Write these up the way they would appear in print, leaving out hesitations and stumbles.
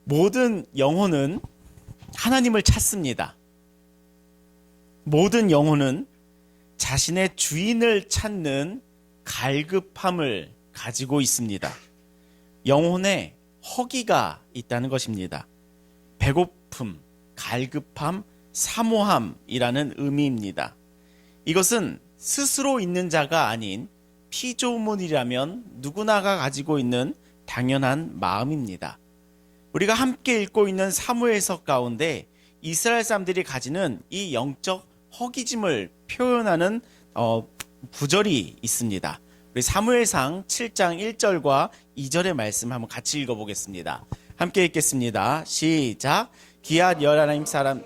모든 영혼은 하나님을 찾습니다. 모든 영혼은 자신의 주인을 찾는 갈급함을 가지고 있습니다. 영혼에 허기가 있다는 것입니다. 배고픔, 갈급함, 사모함이라는 의미입니다. 이것은 스스로 있는 자가 아닌 피조물이라면 누구나가 가지고 있는 당연한 마음입니다. 우리가 함께 읽고 있는 사무엘서 가운데 이스라엘 사람들이 가지는 이 영적 허기짐을 표현하는 구절이 있습니다. 우리 사무엘상 7장 1절과 2절의 말씀 한번 같이 읽어보겠습니다. 함께 읽겠습니다. 시작. 기앗 여라임 사람.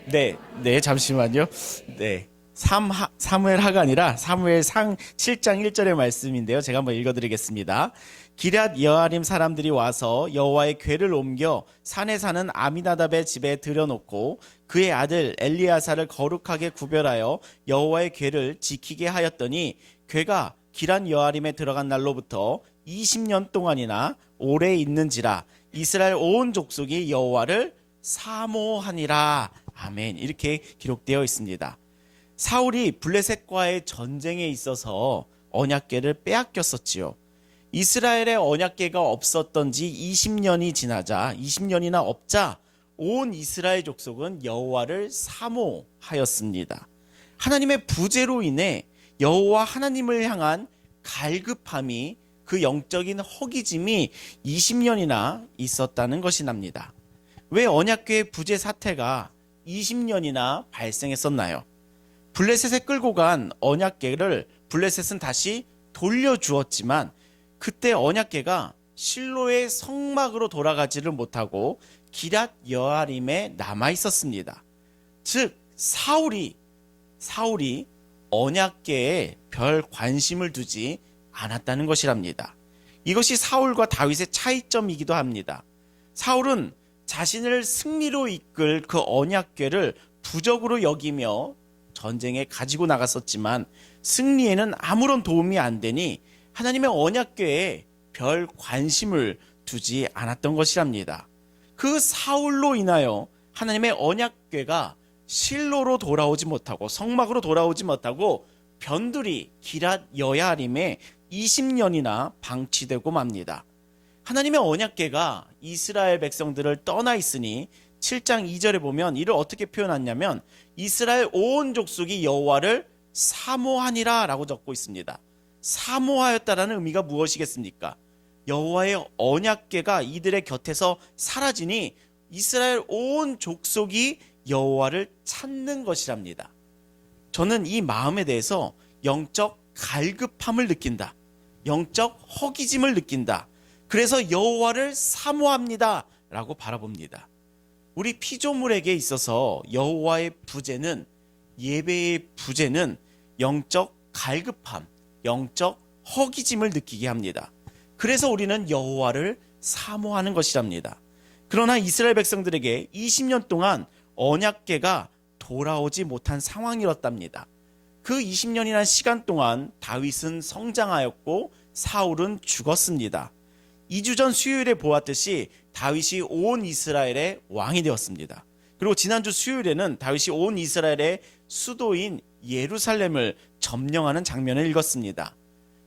네, 잠시만요. 네. 사무엘하가 아니라 사무엘상 7장 1절의 말씀인데요. 제가 한번 읽어드리겠습니다. 기럇 여아림 사람들이 와서 여호와의 궤를 옮겨 산에 사는 아미나답의 집에 들여놓고 그의 아들 엘리야사를 거룩하게 구별하여 여호와의 궤를 지키게 하였더니 궤가 기럇 여아림에 들어간 날로부터 20년 동안이나 오래 있는지라 이스라엘 온 족속이 여호와를 사모하니라. 아멘. 이렇게 기록되어 있습니다. 사울이 블레셋과의 전쟁에 있어서 언약궤를 빼앗겼었지요. 이스라엘의 언약궤가 없었던 지 20년이 지나자 20년이나 없자 온 이스라엘 족속은 여호와를 사모하였습니다. 하나님의 부재로 인해 여호와 하나님을 향한 갈급함이, 그 영적인 허기짐이 20년이나 있었다는 것이 납니다. 왜 언약궤의 부재 사태가 20년이나 발생했었나요? 블레셋에 끌고 간 언약궤를 블레셋은 다시 돌려주었지만 그때 언약궤가 실로의 성막으로 돌아가지를 못하고 기럇 여아림에 남아 있었습니다. 즉 사울이 언약궤에 별 관심을 두지 않았다는 것이랍니다. 이것이 사울과 다윗의 차이점이기도 합니다. 사울은 자신을 승리로 이끌 그 언약궤를 부적으로 여기며 전쟁에 가지고 나갔었지만 승리에는 아무런 도움이 안 되니 하나님의 언약궤에 별 관심을 두지 않았던 것이랍니다. 그 사울로 인하여 하나님의 언약궤가 실로로 돌아오지 못하고 성막으로 돌아오지 못하고 변두리 기럇 여야림에 20년이나 방치되고 맙니다. 하나님의 언약궤가 이스라엘 백성들을 떠나 있으니 7장 2절에 보면 이를 어떻게 표현하냐면 이스라엘 온 족속이 여호와를 사모하니라 라고 적고 있습니다. 사모하였다라는 의미가 무엇이겠습니까? 여호와의 언약궤가 이들의 곁에서 사라지니 이스라엘 온 족속이 여호와를 찾는 것이랍니다. 저는 이 마음에 대해서 영적 갈급함을 느낀다. 영적 허기짐을 느낀다. 그래서 여호와를 사모합니다 라고 바라봅니다. 우리 피조물에게 있어서 여호와의 부재는, 예배의 부재는 영적 갈급함, 영적 허기짐을 느끼게 합니다. 그래서 우리는 여호와를 사모하는 것이랍니다. 그러나 이스라엘 백성들에게 20년 동안 언약궤가 돌아오지 못한 상황이었답니다. 그 20년이라는 시간 동안 다윗은 성장하였고 사울은 죽었습니다. 2주 전 수요일에 보았듯이 다윗이 온 이스라엘의 왕이 되었습니다. 그리고 지난주 수요일에는 다윗이 온 이스라엘의 수도인 예루살렘을 점령하는 장면을 읽었습니다.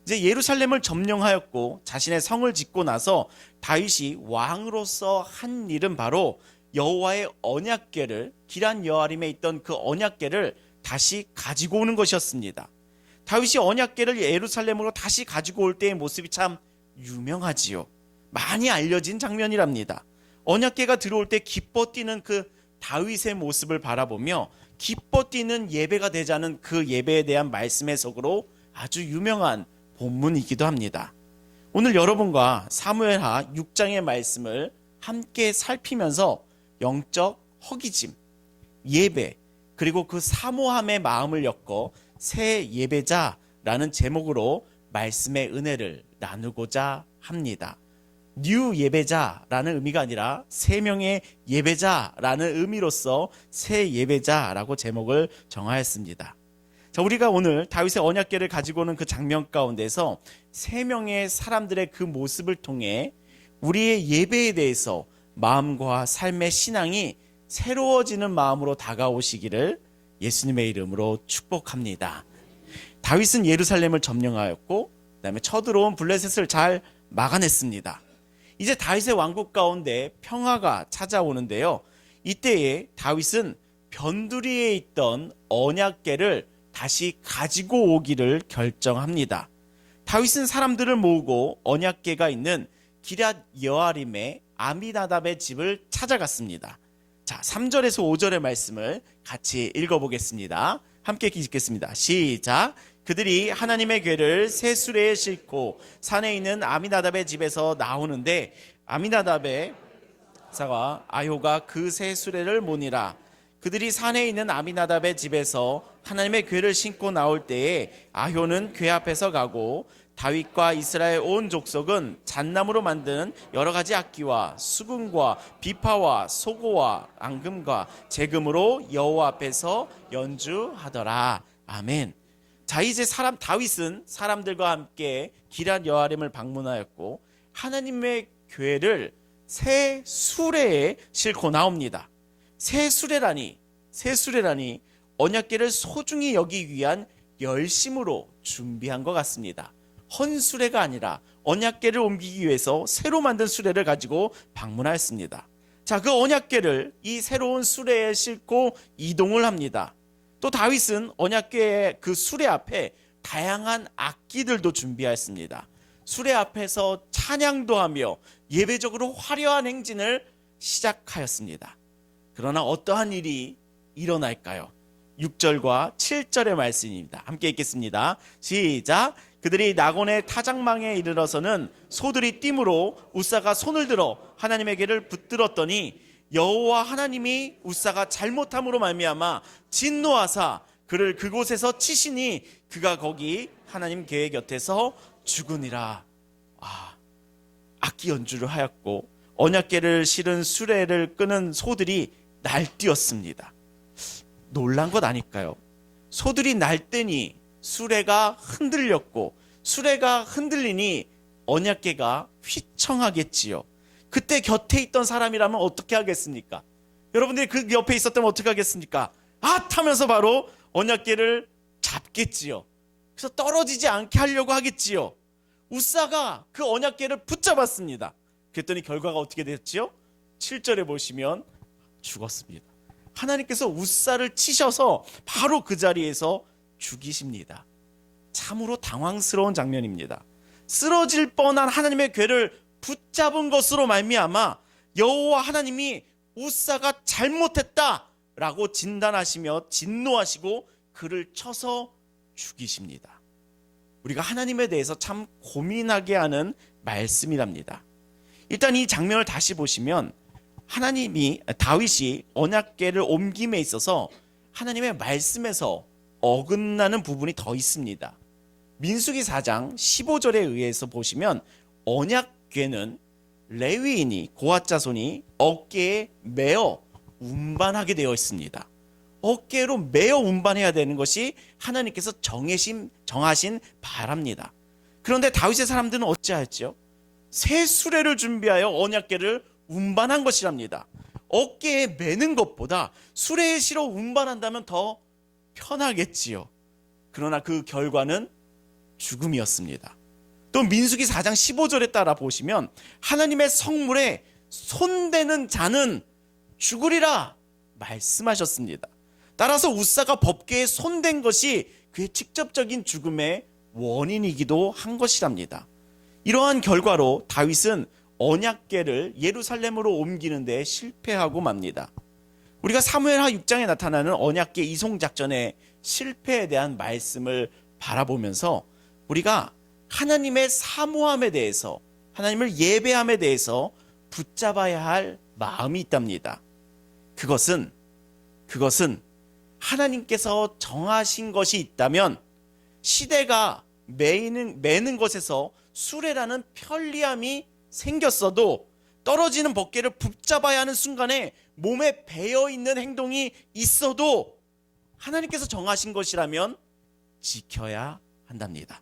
이제 예루살렘을 점령하였고 자신의 성을 짓고 나서 다윗이 왕으로서 한 일은 바로 여호와의 언약궤를, 기럇 여아림에 있던 그 언약궤를 다시 가지고 오는 것이었습니다. 다윗이 언약궤를 예루살렘으로 다시 가지고 올 때의 모습이 참 유명하지요. 많이 알려진 장면이랍니다. 언약궤가 들어올 때 기뻐 뛰는 그 다윗의 모습을 바라보며 기뻐 뛰는 예배가 되자는 그 예배에 대한 말씀 해석으로 아주 유명한 본문이기도 합니다. 오늘 여러분과 사무엘하 6장의 말씀을 함께 살피면서 영적 허기짐, 예배, 그리고 그 사모함의 마음을 엮어 새 예배자라는 제목으로 말씀의 은혜를 나누고자 합니다. 뉴 예배자라는 의미가 아니라 세 명의 예배자라는 의미로서 새 예배자라고 제목을 정하였습니다. 자, 자, 우리가 오늘 다윗의 언약궤를 가지고 오는 그 장면 가운데서 세 명의 사람들의 그 모습을 통해 우리의 예배에 대해서 마음과 삶의 신앙이 새로워지는 마음으로 다가오시기를 예수님의 이름으로 축복합니다. 다윗은 예루살렘을 점령하였고 그다음에 쳐들어온 블레셋을 잘 막아냈습니다. 이제 다윗의 왕국 가운데 평화가 찾아오는데요. 이때에 다윗은 변두리에 있던 언약궤를 다시 가지고 오기를 결정합니다. 다윗은 사람들을 모으고 언약궤가 있는 기럇 여아림의 아미나답의 집을 찾아갔습니다. 자, 3절에서 5절의 말씀을 같이 읽어보겠습니다. 함께 읽겠습니다. 시작. 그들이 하나님의 궤를 새 수레에 싣고 산에 있는 아미나답의 집에서 나오는데 아미나답의 사가 아효가 그 새 수레를 모니라. 그들이 산에 있는 아미나답의 집에서 하나님의 궤를 신고 나올 때에 아효는 궤 앞에서 가고 다윗과 이스라엘 온 족속은 잣나무로 만든 여러 가지 악기와 수금과 비파와 소고와 앙금과 제금으로 여호와 앞에서 연주하더라. 아멘. 자, 이제 다윗은 사람들과 함께 기럇 여아림을 방문하였고 하나님의 궤를 새 수레에 싣고 나옵니다. 새 수레라니 언약궤를 소중히 여기기 위한 열심으로 준비한 것 같습니다. 헌수레가 아니라 언약궤를 옮기기 위해서 새로 만든 수레를 가지고 방문하였습니다. 자, 그 언약궤를 이 새로운 수레에 싣고 이동을 합니다. 또 다윗은 언약궤의 그 수레 앞에 다양한 악기들도 준비하였습니다. 수레 앞에서 찬양도 하며 예배적으로 화려한 행진을 시작하였습니다. 그러나 어떠한 일이 일어날까요? 6절과 7절의 말씀입니다. 함께 읽겠습니다. 시작. 그들이 나곤의 타작망에 이르러서는 소들이 띠므로 우사가 손을 들어 하나님의 궤를 붙들었더니 여호와 하나님이 우사가 잘못함으로 말미암아 진노하사 그를 그곳에서 치시니 그가 거기 하나님 궤의 곁에서 죽으니라. 악기 연주를 하였고 언약궤를 실은 수레를 끄는 소들이 날뛰었습니다. 놀란 것 아닐까요? 소들이 날뛰니 수레가 흔들렸고 수레가 흔들리니 언약궤가 휘청하겠지요. 그때 곁에 있던 사람이라면 어떻게 하겠습니까? 여러분들이 그 옆에 있었다면 어떻게 하겠습니까? 하면서 바로 언약궤를 잡겠지요. 그래서 떨어지지 않게 하려고 하겠지요. 우사가 그 언약궤를 붙잡았습니다. 그랬더니 결과가 어떻게 됐지요? 7절에 보시면 죽었습니다. 하나님께서 우사를 치셔서 바로 그 자리에서 죽이십니다. 참으로 당황스러운 장면입니다. 쓰러질 뻔한 하나님의 궤를 붙잡은 것으로 말미암아 여호와 하나님이 우사가 잘못했다라고 진단하시며 진노하시고 그를 쳐서 죽이십니다. 우리가 하나님에 대해서 참 고민하게 하는 말씀이랍니다. 일단 이 장면을 다시 보시면 다윗이 언약궤를 옮김에 있어서 하나님의 말씀에서 어긋나는 부분이 더 있습니다. 민수기 4장 15절에 의해서 보시면 언약궤는 레위인이 고핫 자손이 어깨에 메어 운반하게 되어 있습니다. 어깨로 메어 운반해야 되는 것이 하나님께서 정하신 바랍니다. 그런데 다윗의 사람들은 어찌하였죠? 새 수레를 준비하여 언약궤를 운반한 것이랍니다. 어깨에 매는 것보다 수레에 실어 운반한다면 더 편하겠지요. 그러나 그 결과는 죽음이었습니다. 또 민수기 4장 15절에 따라 보시면 하나님의 성물에 손대는 자는 죽으리라 말씀하셨습니다. 따라서 우사가 법궤에 손댄 것이 그의 직접적인 죽음의 원인이기도 한 것이랍니다. 이러한 결과로 다윗은 언약궤를 예루살렘으로 옮기는 데 실패하고 맙니다. 우리가 사무엘하 6장에 나타나는 언약궤 이송 작전의 실패에 대한 말씀을 바라보면서 우리가 하나님의 사모함에 대해서, 하나님을 예배함에 대해서 붙잡아야 할 마음이 있답니다. 그것은 하나님께서 정하신 것이 있다면 시대가 매는 것에서 수레라는 편리함이 생겼어도 떨어지는 법궤를 붙잡아야 하는 순간에 몸에 배어있는 행동이 있어도 하나님께서 정하신 것이라면 지켜야 한답니다.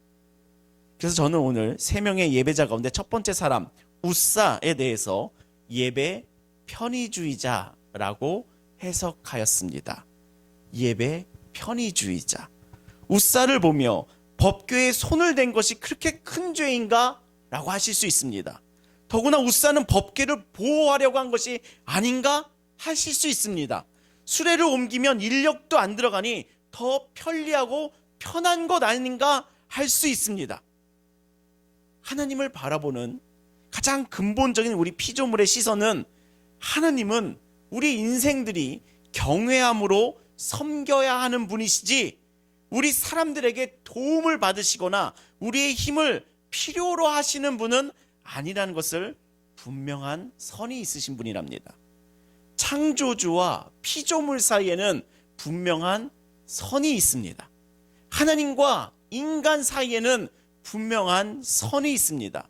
그래서 저는 오늘 3명의 예배자 가운데 첫 번째 사람 웃사에 대해서 예배 편의주의자라고 해석하였습니다. 예배 편의주의자. 웃사를 보며 법궤에 손을 댄 것이 그렇게 큰 죄인가? 라고 하실 수 있습니다. 더구나 웃사는 법궤를 보호하려고 한 것이 아닌가? 하실 수 있습니다. 수레를 옮기면 인력도 안 들어가니 더 편리하고 편한 것 아닌가? 할 수 있습니다. 하나님을 바라보는 가장 근본적인 우리 피조물의 시선은 하나님은 우리 인생들이 경외함으로 섬겨야 하는 분이시지 우리 사람들에게 도움을 받으시거나 우리의 힘을 필요로 하시는 분은 아니라는 것을 분명한 선이 있으신 분이랍니다. 창조주와 피조물 사이에는 분명한 선이 있습니다. 하나님과 인간 사이에는 분명한 선이 있습니다.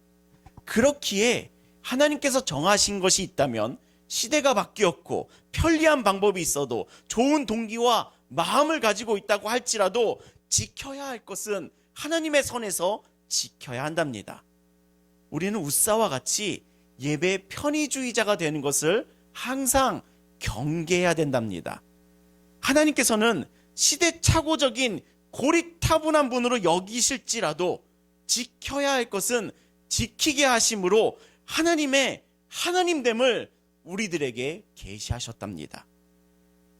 그렇기에 하나님께서 정하신 것이 있다면 시대가 바뀌었고 편리한 방법이 있어도 좋은 동기와 마음을 가지고 있다고 할지라도 지켜야 할 것은 하나님의 선에서 지켜야 한답니다. 우리는 웃사와 같이 예배 편의주의자가 되는 것을 항상 경계해야 된답니다. 하나님께서는 시대착오적인 고리타분한 분으로 여기실지라도 지켜야 할 것은 지키게 하심으로 하나님의 하나님됨을 우리들에게 계시하셨답니다.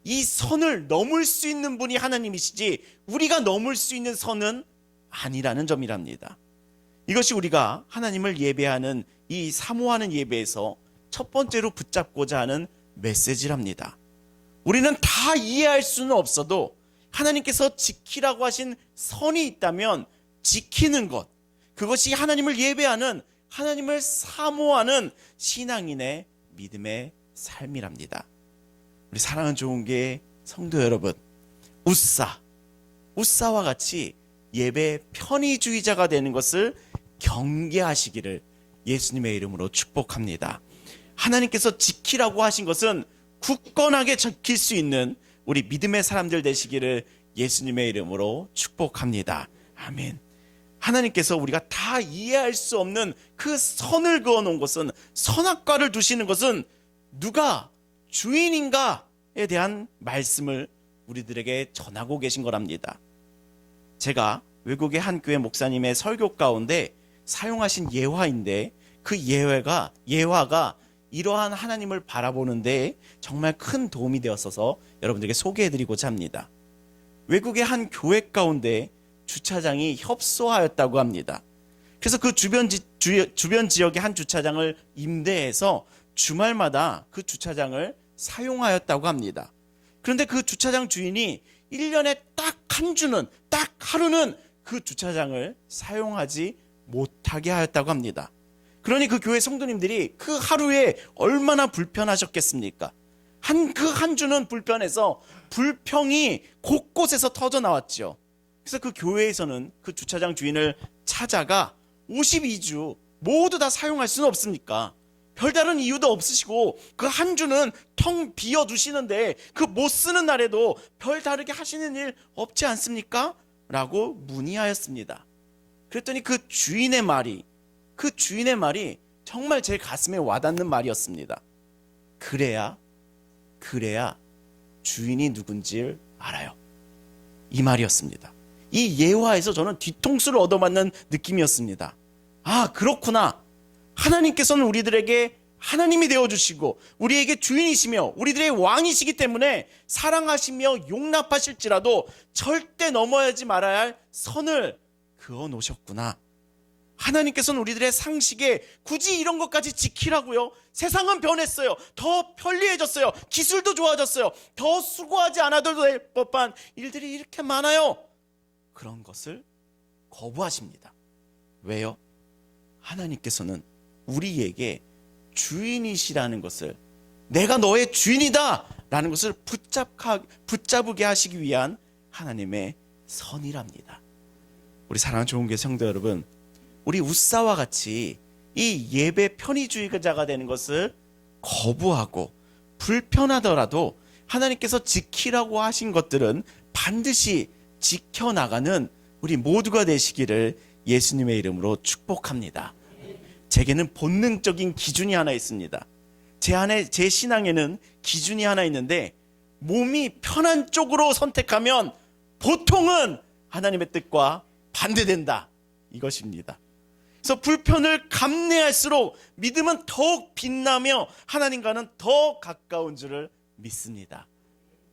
이 선을 넘을 수 있는 분이 하나님이시지 우리가 넘을 수 있는 선은 아니라는 점이랍니다. 이것이 우리가 하나님을 예배하는 이 사모하는 예배에서 첫 번째로 붙잡고자 하는 메시지랍니다. 우리는 다 이해할 수는 없어도 하나님께서 지키라고 하신 선이 있다면 지키는 것, 그것이 하나님을 예배하는, 하나님을 사모하는 신앙인의 믿음의 삶이랍니다. 우리 사랑하는 좋은교회 성도 여러분, 웃사와 같이 예배 편의주의자가 되는 것을 경계하시기를 예수님의 이름으로 축복합니다. 하나님께서 지키라고 하신 것은 굳건하게 지킬 수 있는 우리 믿음의 사람들 되시기를 예수님의 이름으로 축복합니다. 아멘. 하나님께서 우리가 다 이해할 수 없는 그 선을 그어놓은 것은, 선악과를 두시는 것은 누가 주인인가에 대한 말씀을 우리들에게 전하고 계신 거랍니다. 제가 외국의 한 교회 목사님의 설교 가운데 사용하신 예화인데 그 예화가 이러한 하나님을 바라보는데 정말 큰 도움이 되었어서 여러분들에게 소개해드리고자 합니다. 외국의 한 교회 가운데 주차장이 협소하였다고 합니다. 그래서 그 주변 지역의 한 주차장을 임대해서 주말마다 그 주차장을 사용하였다고 합니다. 그런데 그 주차장 주인이 1년에 딱 하루는 그 주차장을 사용하지 못하게 하였다고 합니다. 그러니 그 교회 성도님들이 그 하루에 얼마나 불편하셨겠습니까? 한 주는 불편해서 불평이 곳곳에서 터져 나왔죠. 그래서 그 교회에서는 그 주차장 주인을 찾아가 52주 모두 다 사용할 수는 없습니까? 별다른 이유도 없으시고 그 한 주는 텅 비어 두시는데 그 못 쓰는 날에도 별다르게 하시는 일 없지 않습니까? 라고 문의하였습니다. 그랬더니 그 주인의 말이 정말 제 가슴에 와닿는 말이었습니다. 그래야 주인이 누군지를 알아요. 이 말이었습니다. 이 예화에서 저는 뒤통수를 얻어맞는 느낌이었습니다. 아, 그렇구나. 하나님께서는 우리들에게 하나님이 되어주시고 우리에게 주인이시며 우리들의 왕이시기 때문에 사랑하시며 용납하실지라도 절대 넘어야지 말아야 할 선을 그어 놓으셨구나. 하나님께서는 우리들의 상식에 굳이 이런 것까지 지키라고요? 세상은 변했어요. 더 편리해졌어요. 기술도 좋아졌어요. 더 수고하지 않아도 될 법한 일들이 이렇게 많아요. 그런 것을 거부하십니다. 왜요? 하나님께서는 우리에게 주인이시라는 것을, 내가 너의 주인이다 라는 것을 붙잡게 하시기 위한 하나님의 선이랍니다. 우리 사랑하는 좋은교회 성도 여러분, 우리 웃사와 같이 이 예배 편의주의자가 되는 것을 거부하고 불편하더라도 하나님께서 지키라고 하신 것들은 반드시 지켜나가는 우리 모두가 되시기를 예수님의 이름으로 축복합니다. 제게는 본능적인 기준이 하나 있습니다. 제 신앙에는 기준이 하나 있는데, 몸이 편한 쪽으로 선택하면 보통은 하나님의 뜻과 반대된다, 이것입니다. 그래서 불편을 감내할수록 믿음은 더욱 빛나며 하나님과는 더 가까운 줄을 믿습니다.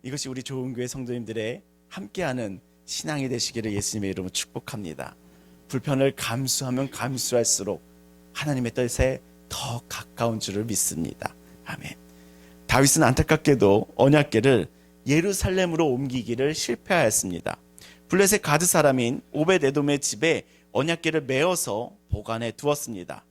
이것이 우리 좋은교회 성도님들의 함께하는 신앙이 되시기를 예수님의 이름으로 축복합니다. 불편을 감수하면 감수할수록 하나님의 뜻에 더 가까운 줄을 믿습니다. 아멘. 다윗은 안타깝게도 언약궤를 예루살렘으로 옮기기를 실패하였습니다. 블레셋 가드 사람인 오벳에돔의 집에 언약궤를 메어서 보관해 두었습니다.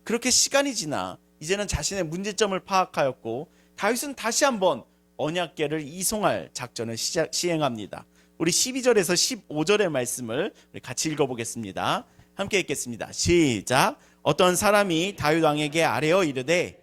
그렇게 시간이 지나 이제는 자신의 문제점을 파악하였고, 다윗은 다시 한번 언약궤를 이송할 작전을 시행합니다. 우리 12절에서 15절의 말씀을 우리 같이 읽어보겠습니다. 함께 읽겠습니다. 시작. 어떤 사람이 다윗 왕에게 아뢰어 이르되,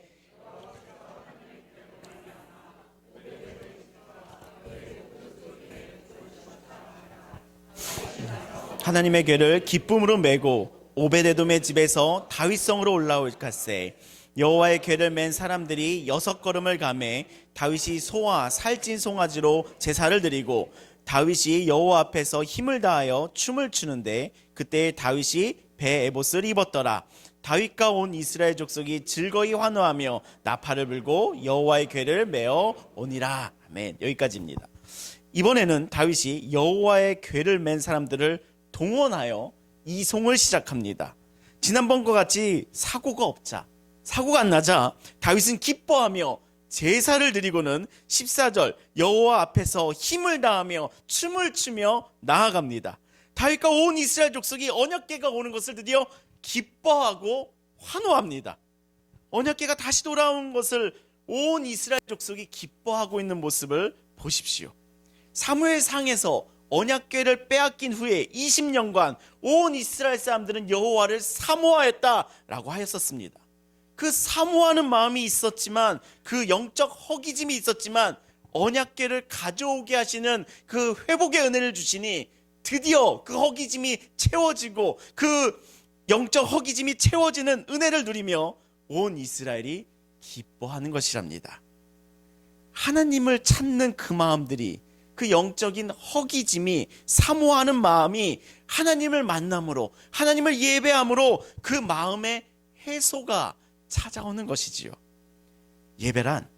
하나님의 궤를 기쁨으로 메고 오벳에돔의 집에서 다윗성으로 올라올까세. 여호와의 궤를 맨 사람들이 6걸음을 가매 다윗이 소와 살찐 송아지로 제사를 드리고, 다윗이 여호와 앞에서 힘을 다하여 춤을 추는데 그때 다윗이 배 에봇을 입었더라. 다윗과 온 이스라엘 족속이 즐거이 환호하며 나팔을 불고 여호와의 궤를 메어 오니라. 아멘. 여기까지입니다. 이번에는 다윗이 여호와의 궤를 맨 사람들을 동원하여 이송을 시작합니다. 지난번과 같이 사고가 안 나자 다윗은 기뻐하며 제사를 드리고는 14절 여호와 앞에서 힘을 다하며 춤을 추며 나아갑니다. 다윗과 온 이스라엘 족속이 언약궤가 오는 것을 드디어 기뻐하고 환호합니다. 언약궤가 다시 돌아온 것을 온 이스라엘 족속이 기뻐하고 있는 모습을 보십시오. 사무엘상에서 언약궤를 빼앗긴 후에 20년간 온 이스라엘 사람들은 여호와를 사모하였다라고 하였었습니다. 그 사모하는 마음이 있었지만, 그 영적 허기짐이 있었지만, 언약궤를 가져오게 하시는 그 회복의 은혜를 주시니 드디어 그 허기짐이 채워지고, 그 영적 허기짐이 채워지는 은혜를 누리며 온 이스라엘이 기뻐하는 것이랍니다. 하나님을 찾는 그 마음들이, 그 영적인 허기짐이, 사모하는 마음이 하나님을 만남으로, 하나님을 예배함으로 그 마음의 해소가 찾아오는 것이지요. 예배란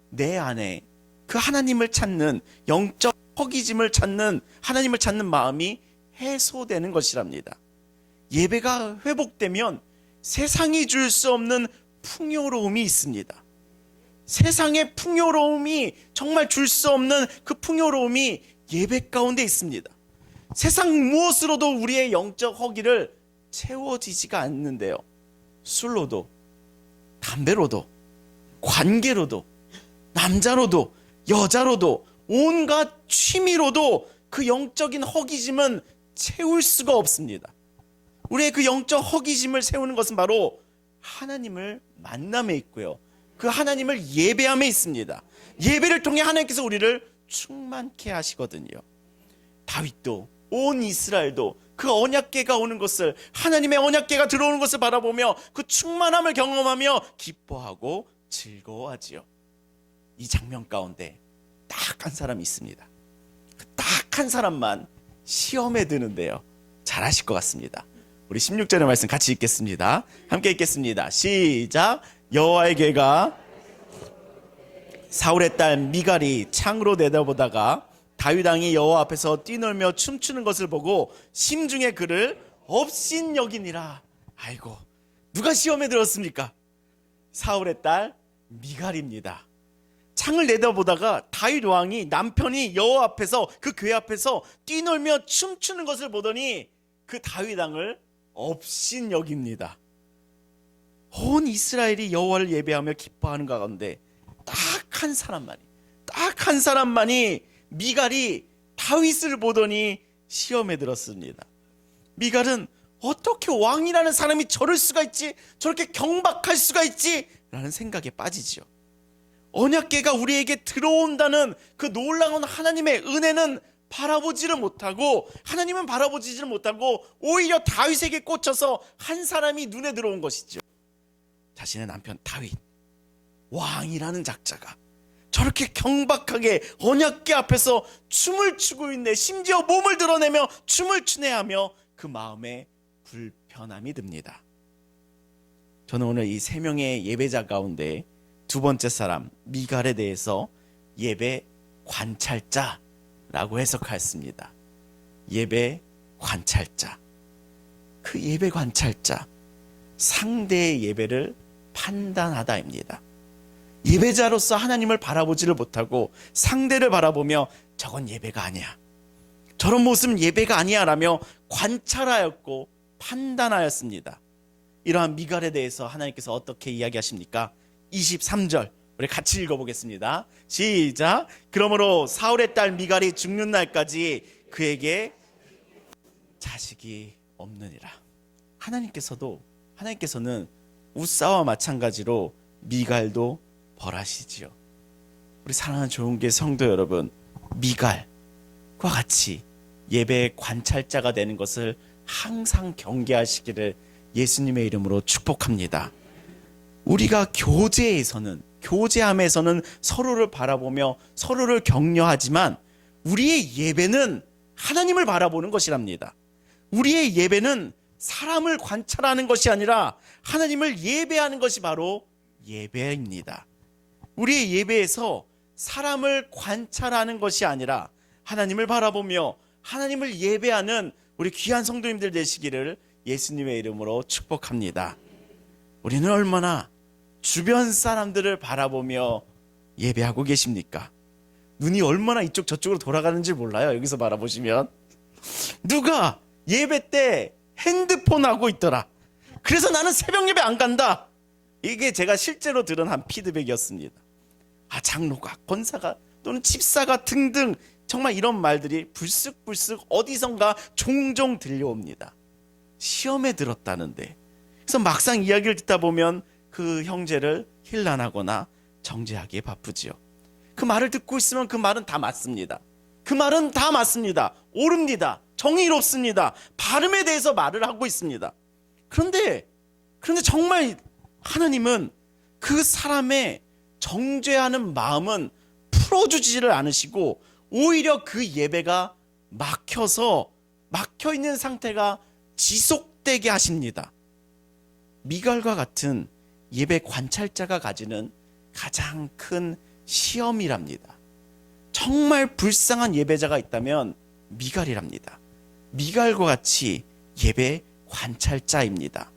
내 안에 그 하나님을 찾는, 영적 허기짐을 찾는, 하나님을 찾는 마음이 해소되는 것이랍니다. 예배가 회복되면 세상이 줄 수 없는 풍요로움이 있습니다. 세상의 풍요로움이, 정말 줄 수 없는 그 풍요로움이 예배 가운데 있습니다. 세상 무엇으로도 우리의 영적 허기를 채워지지가 않는데요. 술로도, 담배로도, 관계로도, 남자로도, 여자로도, 온갖 취미로도 그 영적인 허기짐은 채울 수가 없습니다. 우리의 그 영적 허기짐을 세우는 것은 바로 하나님을 만남에 있고요, 그 하나님을 예배함에 있습니다. 예배를 통해 하나님께서 우리를 충만케 하시거든요. 다윗도, 온 이스라엘도 그 언약궤가 오는 것을, 하나님의 언약궤가 들어오는 것을 바라보며 그 충만함을 경험하며 기뻐하고 즐거워하지요. 이 장면 가운데 딱 한 사람이 있습니다. 딱 한 사람만 시험에 드는데요, 잘 아실 것 같습니다. 우리 16절의 말씀 같이 읽겠습니다. 함께 읽겠습니다. 시작. 여호와의 궤가 사울의 딸 미갈이 창으로 내다보다가 다윗 왕이 여호와 앞에서 뛰놀며 춤추는 것을 보고 심중에 그를 업신여기니라. 아이고, 누가 시험에 들었습니까? 사울의 딸 미갈입니다. 창을 내다보다가 다윗 왕이, 남편이 여호와 앞에서, 그 궤 앞에서 뛰놀며 춤추는 것을 보더니 그 다윗 왕을 업신여깁니다. 온 이스라엘이 여호와를 예배하며 기뻐하는 가운데 딱 한 사람만이 미갈이 다윗을 보더니 시험에 들었습니다. 미갈은 어떻게 왕이라는 사람이 저럴 수가 있지, 저렇게 경박할 수가 있지 라는 생각에 빠지죠. 언약궤가 우리에게 들어온다는 그 놀라운 하나님의 은혜는 바라보지를 못하고 하나님은 바라보지를 못하고 오히려 다윗에게 꽂혀서 한 사람이 눈에 들어온 것이죠. 자신의 남편 다윗, 왕이라는 작자가 저렇게 경박하게 언약궤 앞에서 춤을 추고 있네. 심지어 몸을 드러내며 춤을 추네하며 그 마음에 불편함이 듭니다. 저는 오늘 이 세 명의 예배자 가운데 두 번째 사람 미갈에 대해서 예배 관찰자라고 해석하였습니다. 예배 관찰자. 그 예배 관찰자, 상대의 예배를 판단하다입니다. 예배자로서 하나님을 바라보지를 못하고 상대를 바라보며 저건 예배가 아니야, 저런 모습은 예배가 아니야 라며 관찰하였고 판단하였습니다. 이러한 미갈에 대해서 하나님께서 어떻게 이야기하십니까? 23절 우리 같이 읽어보겠습니다. 시작. 그러므로 사울의 딸 미갈이 죽는 날까지 그에게 자식이 없느니라. 하나님께서는 우사와 마찬가지로 미갈도 벌하시지요. 우리 사랑하는 좋은교회 성도 여러분, 미갈과 같이 예배의 관찰자가 되는 것을 항상 경계하시기를 예수님의 이름으로 축복합니다. 우리가 교제함에서는 서로를 바라보며 서로를 격려하지만 우리의 예배는 하나님을 바라보는 것이랍니다. 우리의 예배는 사람을 관찰하는 것이 아니라 하나님을 예배하는 것이 바로 예배입니다. 우리의 예배에서 사람을 관찰하는 것이 아니라 하나님을 바라보며 하나님을 예배하는 우리 귀한 성도님들 되시기를 예수님의 이름으로 축복합니다. 우리는 얼마나 주변 사람들을 바라보며 예배하고 계십니까? 눈이 얼마나 이쪽 저쪽으로 돌아가는지 몰라요. 여기서 바라보시면 누가 예배 때 핸드폰 하고 있더라, 그래서 나는 새벽 예배 안 간다. 이게 제가 실제로 들은 한 피드백이었습니다. 장로가, 권사가 또는 집사가 등등 정말 이런 말들이 불쑥불쑥 어디선가 종종 들려옵니다. 시험에 들었다는데. 그래서 막상 이야기를 듣다 보면 그 형제를 힐난하거나 정죄하기에 바쁘지요. 그 말을 듣고 있으면 그 말은 다 맞습니다. 그 말은 다 맞습니다. 옳습니다. 정의롭습니다. 발음에 대해서 말을 하고 있습니다. 그런데 정말 하나님은 그 사람의 정죄하는 마음은 풀어주지를 않으시고 오히려 그 예배가 막혀있는 상태가 지속되게 하십니다. 미갈과 같은 예배 관찰자가 가지는 가장 큰 시험이랍니다. 정말 불쌍한 예배자가 있다면 미갈이랍니다. 미갈과 같이 예배 관찰자입니다.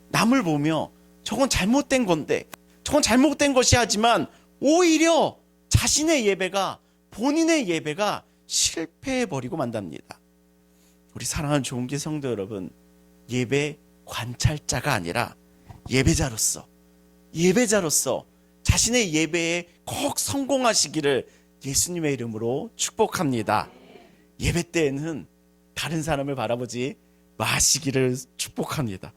남을 보며 저건 잘못된 건데, 저건 잘못된 것이 하지만 오히려 자신의 예배가, 본인의 예배가 실패해버리고 만답니다. 우리 사랑하는 좋은교회 성도 여러분, 예배 관찰자가 아니라 예배자로서 자신의 예배에 꼭 성공하시기를 예수님의 이름으로 축복합니다. 예배 때에는 다른 사람을 바라보지 마시기를 축복합니다.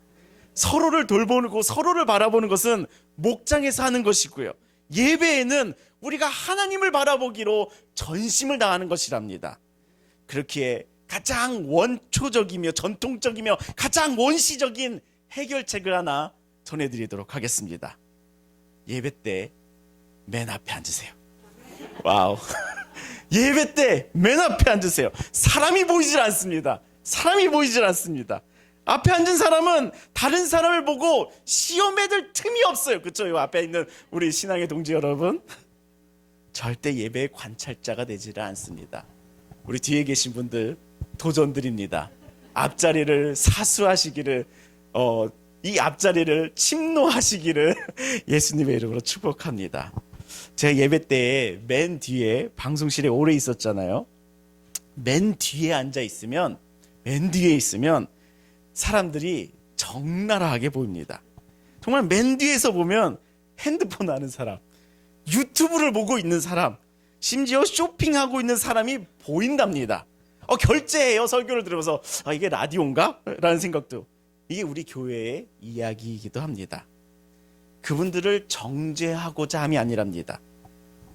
서로를 돌보고 서로를 바라보는 것은 목장에서 하는 것이고요, 예배에는 우리가 하나님을 바라보기로 전심을 다하는 것이랍니다. 그렇기에 가장 원초적이며 전통적이며 가장 원시적인 해결책을 하나 전해드리도록 하겠습니다. 예배 때 맨 앞에 앉으세요. 와우. 예배 때 맨 앞에 앉으세요. 사람이 보이질 않습니다. 앞에 앉은 사람은 다른 사람을 보고 시험에 들 틈이 없어요. 그렇죠? 요 앞에 있는 우리 신앙의 동지 여러분, 절대 예배의 관찰자가 되지를 않습니다. 우리 뒤에 계신 분들 도전드립니다. 앞자리를 사수하시기를, 이 앞자리를 침노하시기를 예수님의 이름으로 축복합니다. 제가 예배 때에 맨 뒤에, 방송실에 오래 있었잖아요. 맨 뒤에 있으면 사람들이 적나라하게 보입니다. 정말 맨 뒤에서 보면 핸드폰 하는 사람, 유튜브를 보고 있는 사람, 심지어 쇼핑하고 있는 사람이 보인답니다. 결제해요. 설교를 들으면서 이게 라디오인가? 라는 생각도. 이게 우리 교회의 이야기이기도 합니다. 그분들을 정죄하고자 함이 아니랍니다.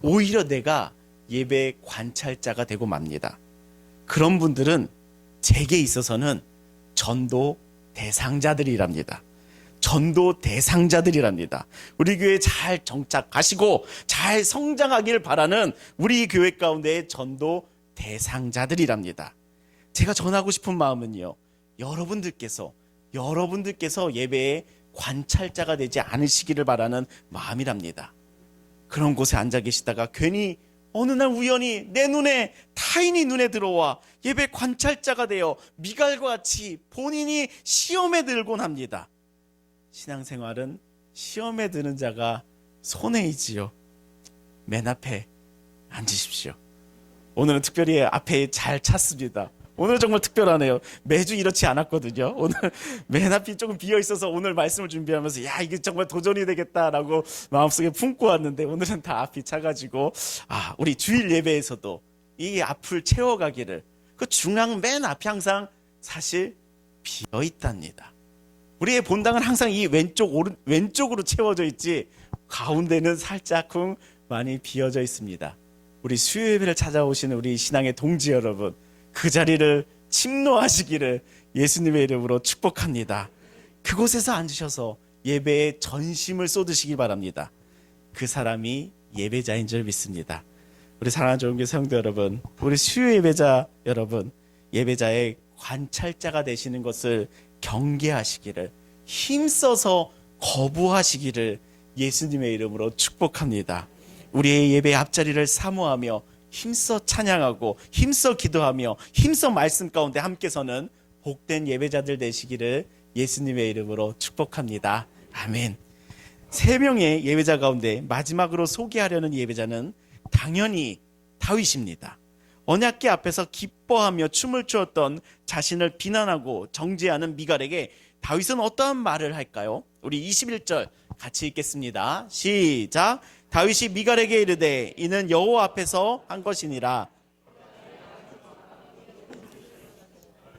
오히려 내가 예배 관찰자가 되고 맙니다. 그런 분들은 제게 있어서는 전도 대상자들이랍니다. 전도 대상자들이랍니다. 우리 교회에 잘 정착하시고 잘 성장하길 바라는 우리 교회 가운데의 전도 대상자들이랍니다. 제가 전하고 싶은 마음은요, 여러분들께서 예배의 관찰자가 되지 않으시기를 바라는 마음이랍니다. 그런 곳에 앉아 계시다가 괜히 어느 날 우연히 내 눈에, 타인이 눈에 들어와 예배 관찰자가 되어 미갈과 같이 본인이 시험에 들곤 합니다. 신앙생활은 시험에 드는 자가 손해이지요. 맨 앞에 앉으십시오. 오늘은 특별히 앞에 잘 찼습니다. 오늘 정말 특별하네요. 매주 이렇지 않았거든요. 오늘 맨 앞이 조금 비어 있어서 오늘 말씀을 준비하면서 야, 이게 정말 도전이 되겠다라고 마음속에 품고 왔는데 오늘은 다 앞이 차가지고 우리 주일 예배에서도 이 앞을 채워가기를, 그 중앙 맨 앞이 항상 사실 비어 있답니다. 우리의 본당은 항상 이 왼쪽으로 채워져 있지 가운데는 살짝쿵 많이 비어져 있습니다. 우리 수요 예배를 찾아오시는 우리 신앙의 동지 여러분, 그 자리를 침노하시기를 예수님의 이름으로 축복합니다. 그곳에서 앉으셔서 예배에 전심을 쏟으시기 바랍니다. 그 사람이 예배자인 줄 믿습니다. 우리 사랑하는 좋은교회 성도 여러분, 우리 수요 예배자 여러분, 예배자의 관찰자가 되시는 것을 경계하시기를, 힘써서 거부하시기를 예수님의 이름으로 축복합니다. 우리의 예배 앞자리를 사모하며 힘써 찬양하고 힘써 기도하며 힘써 말씀 가운데 함께 서는 복된 예배자들 되시기를 예수님의 이름으로 축복합니다. 아멘. 3명의 예배자 가운데 마지막으로 소개하려는 예배자는 당연히 다윗입니다. 언약궤 앞에서 기뻐하며 춤을 추었던 자신을 비난하고 정죄하는 미갈에게 다윗은 어떠한 말을 할까요? 우리 21절 같이 읽겠습니다. 시작. 다윗이 미갈에게 이르되 이는 여호와 앞에서 한 것이니라.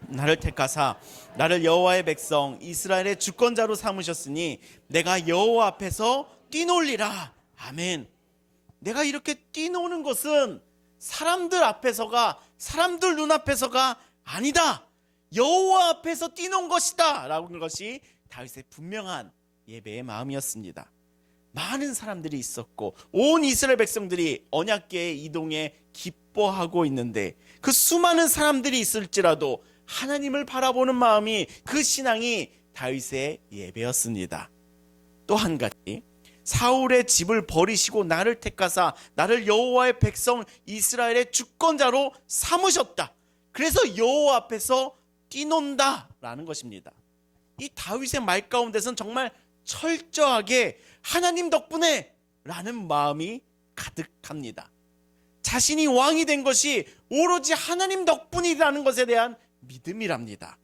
나를 택하사 나를 여호와의 백성 이스라엘의 주권자로 삼으셨으니 내가 여호와 앞에서 뛰놀리라. 아멘. 내가 이렇게 뛰노는 것은 사람들 앞에서가, 사람들 눈앞에서가 아니다. 여호와 앞에서 뛰논 것이다 라는 것이 다윗의 분명한 예배의 마음이었습니다. 많은 사람들이 있었고 온 이스라엘 백성들이 언약궤의 이동에 기뻐하고 있는데, 그 수많은 사람들이 있을지라도 하나님을 바라보는 마음이, 그 신앙이 다윗의 예배였습니다. 또 한 가지, 사울의 집을 버리시고 나를 택하사 나를 여호와의 백성 이스라엘의 주권자로 삼으셨다. 그래서 여호와 앞에서 뛰논다 라는 것입니다. 이 다윗의 말 가운데서는 정말 철저하게 하나님 덕분에 라는 마음이 가득합니다. 자신이 왕이 된 것이 오로지 하나님 덕분이라는 것에 대한 믿음이랍니다.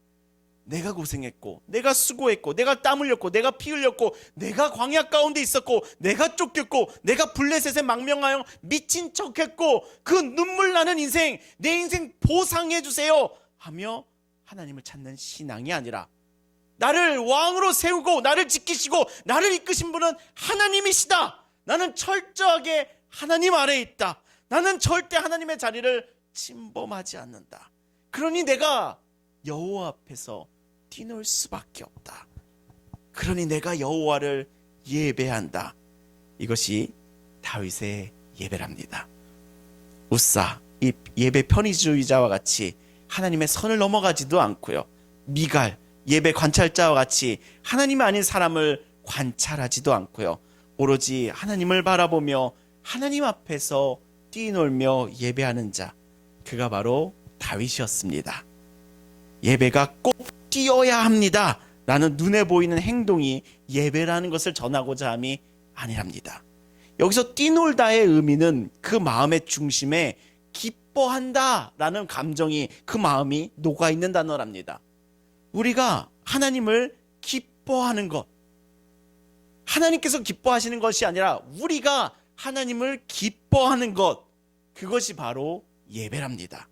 내가 고생했고, 내가 수고했고, 내가 땀 흘렸고, 내가 피 흘렸고, 내가 광야 가운데 있었고, 내가 쫓겼고, 내가 블레셋에 망명하여 미친 척했고, 그 눈물 나는 인생, 내 인생 보상해 주세요 하며 하나님을 찾는 신앙이 아니라, 나를 왕으로 세우고 나를 지키시고 나를 이끄신 분은 하나님이시다. 나는 철저하게 하나님 아래에 있다. 나는 절대 하나님의 자리를 침범하지 않는다. 그러니 내가 여호와 앞에서 뛰놀 수밖에 없다. 그러니 내가 여호와를 예배한다. 이것이 다윗의 예배랍니다. 우사, 이 예배 편의주의자와 같이 하나님의 선을 넘어가지도 않고요, 미갈, 예배 관찰자와 같이 하나님 아닌 사람을 관찰하지도 않고요, 오로지 하나님을 바라보며 하나님 앞에서 뛰놀며 예배하는 자, 그가 바로 다윗이었습니다. 예배가 꼭 뛰어야 합니다 라는 눈에 보이는 행동이 예배라는 것을 전하고자 함이 아니랍니다. 여기서 뛰놀다의 의미는 그 마음의 중심에 기뻐한다 라는 감정이, 그 마음이 녹아있는 단어랍니다. 우리가 하나님을 기뻐하는 것, 하나님께서 기뻐하시는 것이 아니라 우리가 하나님을 기뻐하는 것, 그것이 바로 예배랍니다.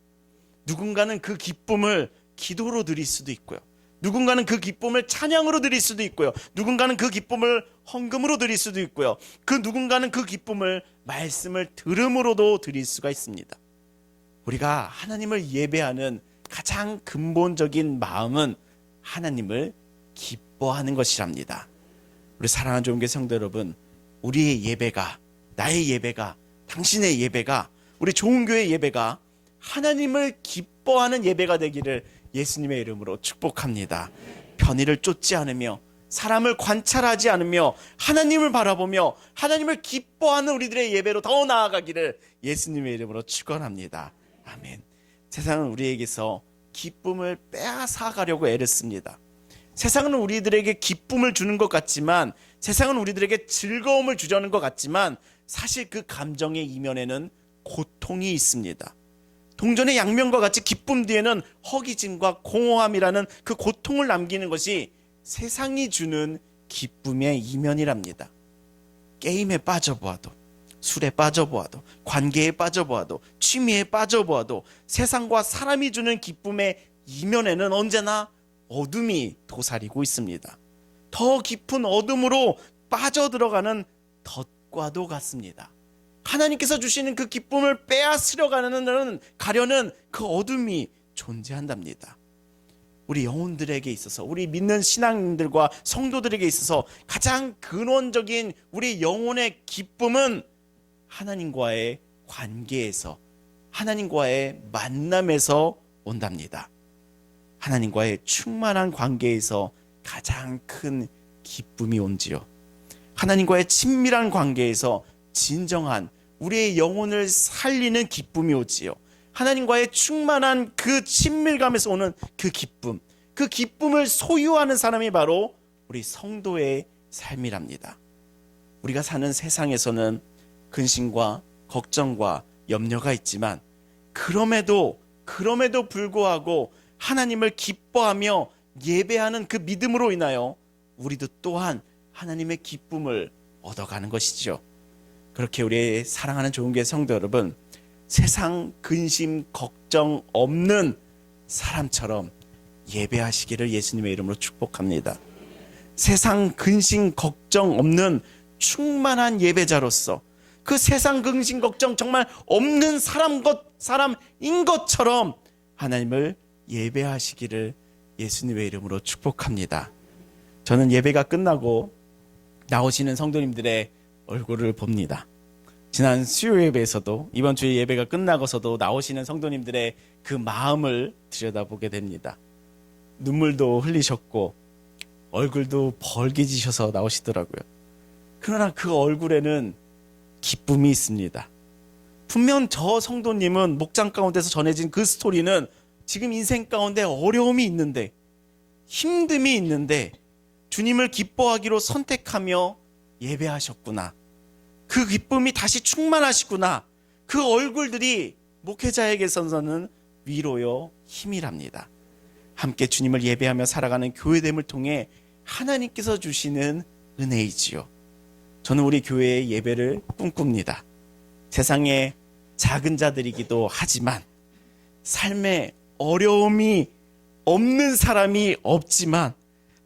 누군가는 그 기쁨을 기도로 드릴 수도 있고요, 누군가는 그 기쁨을 찬양으로 드릴 수도 있고요, 누군가는 그 기쁨을 헌금으로 드릴 수도 있고요, 그 누군가는 그 기쁨을 말씀을 들음으로도 드릴 수가 있습니다. 우리가 하나님을 예배하는 가장 근본적인 마음은 하나님을 기뻐하는 것이랍니다. 우리 사랑하는 좋은교회 성도 여러분, 우리의 예배가, 나의 예배가, 당신의 예배가, 우리 좋은교회 예배가 하나님을 기뻐하는 예배가 되기를 예수님의 이름으로 축복합니다. 편의를 쫓지 않으며 사람을 관찰하지 않으며 하나님을 바라보며 하나님을 기뻐하는 우리들의 예배로 더 나아가기를 예수님의 이름으로 축원합니다. 아멘. 세상은 우리에게서 기쁨을 빼앗아가려고 애를 씁니다. 세상은 우리들에게 기쁨을 주는 것 같지만, 세상은 우리들에게 즐거움을 주려는 것 같지만, 사실 그 감정의 이면에는 고통이 있습니다. 동전의 양면과 같이 기쁨 뒤에는 허기짐과 공허함이라는 그 고통을 남기는 것이 세상이 주는 기쁨의 이면이랍니다. 게임에 빠져보아도, 술에 빠져보아도, 관계에 빠져보아도, 취미에 빠져보아도 세상과 사람이 주는 기쁨의 이면에는 언제나 어둠이 도사리고 있습니다. 더 깊은 어둠으로 빠져들어가는 덫과도 같습니다. 하나님께서 주시는 그 기쁨을 빼앗으려 가려는 그 어둠이 존재한답니다. 우리 영혼들에게 있어서, 우리 믿는 신앙인들과 성도들에게 있어서 가장 근원적인 우리 영혼의 기쁨은 하나님과의 관계에서, 하나님과의 만남에서 온답니다. 하나님과의 충만한 관계에서 가장 큰 기쁨이 온지요. 하나님과의 친밀한 관계에서 진정한 우리의 영혼을 살리는 기쁨이 오지요. 하나님과의 충만한 그 친밀감에서 오는 그 기쁨, 그 기쁨을 소유하는 사람이 바로 우리 성도의 삶이랍니다. 우리가 사는 세상에서는 근심과 걱정과 염려가 있지만, 그럼에도 불구하고 하나님을 기뻐하며 예배하는 그 믿음으로 인하여 우리도 또한 하나님의 기쁨을 얻어가는 것이죠. 그렇게 우리의 사랑하는 좋은교회 성도 여러분, 세상 근심 걱정 없는 사람처럼 예배하시기를 예수님의 이름으로 축복합니다. 세상 근심 걱정 없는 충만한 예배자로서 그 세상 근심 걱정 정말 없는 사람인 것처럼 하나님을 예배하시기를 예수님의 이름으로 축복합니다. 저는 예배가 끝나고 나오시는 성도님들의 얼굴을 봅니다. 지난 수요 예배에서도, 이번 주의 예배가 끝나고서도 나오시는 성도님들의 그 마음을 들여다보게 됩니다. 눈물도 흘리셨고 얼굴도 벌개지셔서 나오시더라고요. 그러나 그 얼굴에는 기쁨이 있습니다. 분명 저 성도님은 목장 가운데서 전해진 그 스토리는 지금 인생 가운데 어려움이 있는데, 힘듦이 있는데 주님을 기뻐하기로 선택하며 예배하셨구나, 그 기쁨이 다시 충만하시구나, 그 얼굴들이 목회자에게서는 위로요 힘이랍니다. 함께 주님을 예배하며 살아가는 교회됨을 통해 하나님께서 주시는 은혜이지요. 저는 우리 교회의 예배를 꿈꿉니다. 세상에 작은 자들이기도 하지만, 삶에 어려움이 없는 사람이 없지만,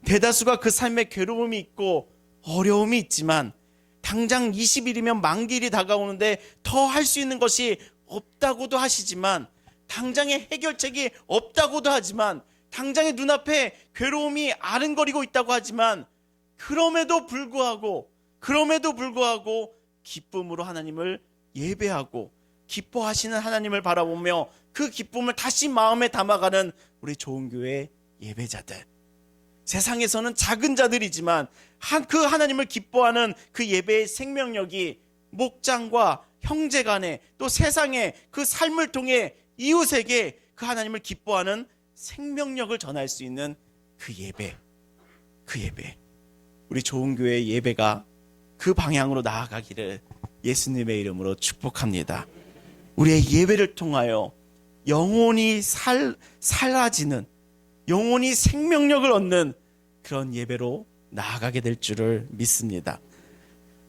대다수가 그 삶에 괴로움이 있고 어려움이 있지만, 당장 20일이면 만기일이 다가오는데 더 할 수 있는 것이 없다고도 하시지만, 당장의 해결책이 없다고도 하지만, 당장의 눈앞에 괴로움이 아른거리고 있다고 하지만, 그럼에도 불구하고 기쁨으로 하나님을 예배하고 기뻐하시는 하나님을 바라보며 그 기쁨을 다시 마음에 담아가는 우리 좋은교회 예배자들, 세상에서는 작은 자들이지만 그 하나님을 기뻐하는 그 예배의 생명력이 목장과 형제간에, 또 세상에 그 삶을 통해 이웃에게 그 하나님을 기뻐하는 생명력을 전할 수 있는 그 예배, 우리 좋은교회 예배가 그 방향으로 나아가기를 예수님의 이름으로 축복합니다. 우리의 예배를 통하여 영혼이 살아지는, 영혼이 생명력을 얻는 그런 예배로 나아가게 될 줄을 믿습니다.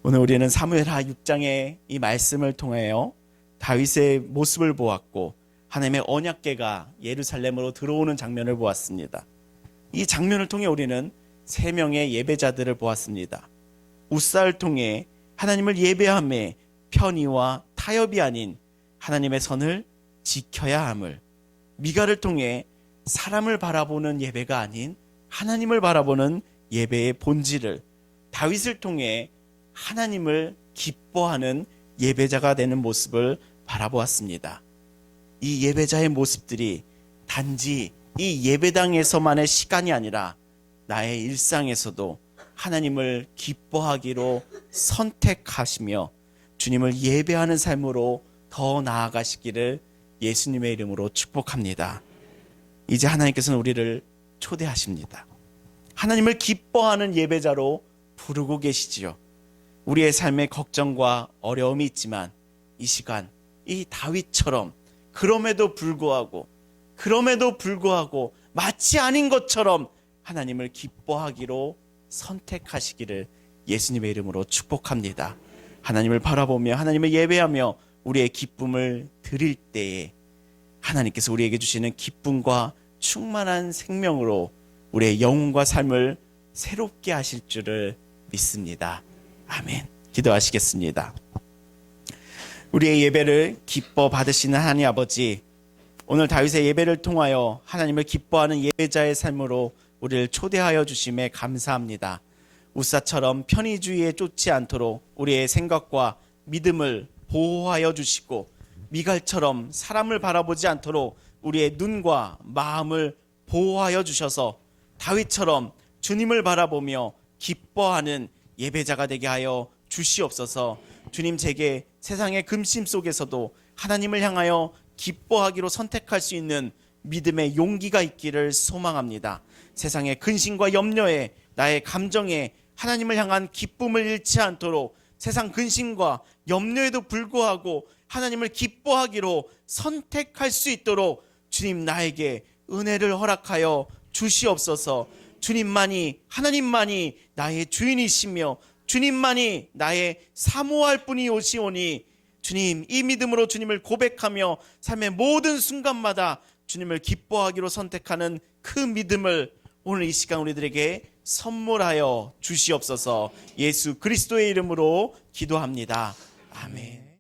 오늘 우리는 사무엘하 6장의 이 말씀을 통하여 다윗의 모습을 보았고, 하나님의 언약궤가 예루살렘으로 들어오는 장면을 보았습니다. 이 장면을 통해 우리는 3명의 예배자들을 보았습니다. 우사를 통해 하나님을 예배함에 편의와 타협이 아닌 하나님의 선을 지켜야 함을, 미가를 통해 사람을 바라보는 예배가 아닌 하나님을 바라보는 예배의 본질을, 다윗을 통해 하나님을 기뻐하는 예배자가 되는 모습을 바라보았습니다. 이 예배자의 모습들이 단지 이 예배당에서만의 시간이 아니라 나의 일상에서도 하나님을 기뻐하기로 선택하시며 주님을 예배하는 삶으로 더 나아가시기를 예수님의 이름으로 축복합니다. 이제 하나님께서는 우리를 초대하십니다. 하나님을 기뻐하는 예배자로 부르고 계시지요. 우리의 삶에 걱정과 어려움이 있지만 이 시간 이 다윗처럼 그럼에도 불구하고 마치 아닌 것처럼 하나님을 기뻐하기로 선택하시기를 예수님의 이름으로 축복합니다. 하나님을 바라보며 하나님을 예배하며 우리의 기쁨을 드릴 때에 하나님께서 우리에게 주시는 기쁨과 충만한 생명으로 우리의 영혼과 삶을 새롭게 하실 줄을 믿습니다. 아멘. 기도하시겠습니다. 우리의 예배를 기뻐 받으시는 하나님 아버지, 오늘 다윗의 예배를 통하여 하나님을 기뻐하는 예배자의 삶으로 우리를 초대하여 주심에 감사합니다. 우사처럼 편의주의에 쫓지 않도록 우리의 생각과 믿음을 보호하여 주시고, 미갈처럼 사람을 바라보지 않도록 우리의 눈과 마음을 보호하여 주셔서 다윗처럼 주님을 바라보며 기뻐하는 예배자가 되게 하여 주시옵소서. 주님, 제게 세상의 금심 속에서도 하나님을 향하여 기뻐하기로 선택할 수 있는 믿음의 용기가 있기를 소망합니다. 세상의 근심과 염려에, 나의 감정에 하나님을 향한 기쁨을 잃지 않도록 세상 근심과 염려에도 불구하고 하나님을 기뻐하기로 선택할 수 있도록 주님, 나에게 은혜를 허락하여 주시옵소서. 주님만이, 하나님만이 나의 주인이시며 주님만이 나의 사모할 분이 오시오니, 주님, 이 믿음으로 주님을 고백하며 삶의 모든 순간마다 주님을 기뻐하기로 선택하는 그 믿음을 오늘 이 시간 우리들에게 선물하여 주시옵소서. 예수 그리스도의 이름으로 기도합니다. 아멘.